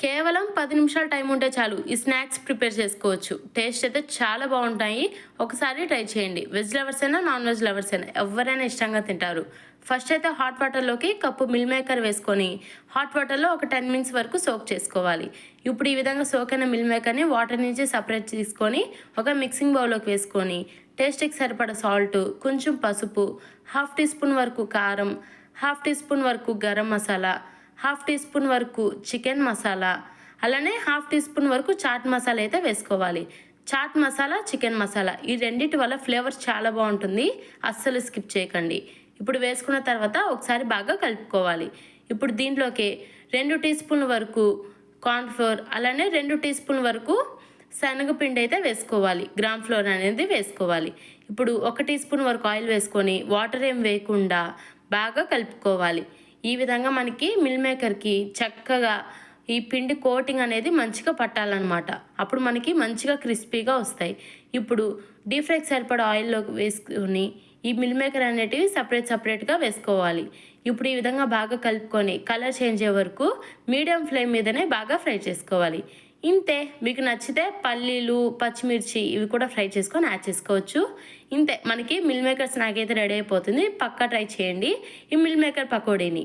కేవలం 10 నిమిషాలు టైం ఉంటే చాలు ఈ స్నాక్స్ ప్రిపేర్ చేసుకోవచ్చు. టేస్ట్ అయితే చాలా బావుంటాయి. ఒకసారి ట్రై చేయండి. వెజ్ లవర్స్ అయినా, నాన్ వెజ్ లవర్స్ అయినా ఎవ్వరైనా ఇష్టంగా తింటారు. ఫస్ట్ అయితే హాట్ వాటర్‌లోకి కప్పు మిల్ మేకర్ వేసుకొని, హాట్ వాటర్‌లో ఒక 10 మినిట్స్ వరకు సోక్ చేసుకోవాలి. ఇప్పుడు ఈ విధంగా సోక్ అయిన మిల్ మేకర్‌ని వాటర్ నుంచి సెపరేట్ తీసుకొని, ఒక మిక్సింగ్ బౌల్‌లోకి వేసుకొని, టేస్ట్‌కి సరిపడా సాల్టు, కొంచెం పసుపు, హాఫ్ టీ స్పూన్ వరకు కారం, హాఫ్ టీ స్పూన్ వరకు garam masala, half teaspoon వరకు చికెన్ మసాలా, అలానే హాఫ్ టీ స్పూన్ వరకు చాట్ మసాలా అయితే వేసుకోవాలి. చాట్ మసాలా, చికెన్ మసాలా ఈ రెండిటి వల్ల ఫ్లేవర్ చాలా బావుంటుంది. అస్సలు స్కిప్ చేయకండి. ఇప్పుడు వేసుకున్న తర్వాత ఒకసారి బాగా కలుపుకోవాలి. ఇప్పుడు దీంట్లోకి 2 టీ స్పూన్ల వరకు కార్న్ ఫ్లోర్, అలానే 2 టీ స్పూన్ల వరకు శనగపిండి అయితే వేసుకోవాలి. గ్రామ్ ఫ్లోర్ అనేది వేసుకోవాలి. ఇప్పుడు 1 టీ స్పూన్ వరకు ఆయిల్ వేసుకొని వాటర్ ఏం వేయకుండా బాగా కలుపుకోవాలి. ఈ విధంగా మనకి మిల్ మేకర్‌కి చక్కగా ఈ పిండి కోటింగ్ అనేది మంచిగా పట్టాలనమాట. అప్పుడు మనకి మంచిగా క్రిస్పీగా వస్తాయి. ఇప్పుడు డీప్ ఫ్రైకి సరిపడా ఆయిల్‌లోకి వేసుకొని ఈ మిల్ మేకర్ అనేటివి సెపరేట్‌గా వేసుకోవాలి. ఇప్పుడు ఈ విధంగా బాగా కలుపుకొని కలర్ చేంజ్ అయ్యే వరకు మీడియం ఫ్లేమ్ మీదనే బాగా ఫ్రై చేసుకోవాలి. ఇంతే. మీకు నచ్చితే పల్లీలు, పచ్చిమిర్చి ఇవి కూడా ఫ్రై చేసుకొని యాడ్ చేసుకోవచ్చు. ఇంతే మనకి మిల్ మేకర్ స్నాక్ అయితే రెడీ అయిపోతుంది. పక్కా ట్రై చేయండి ఈ మిల్ మేకర్ పకోడీని.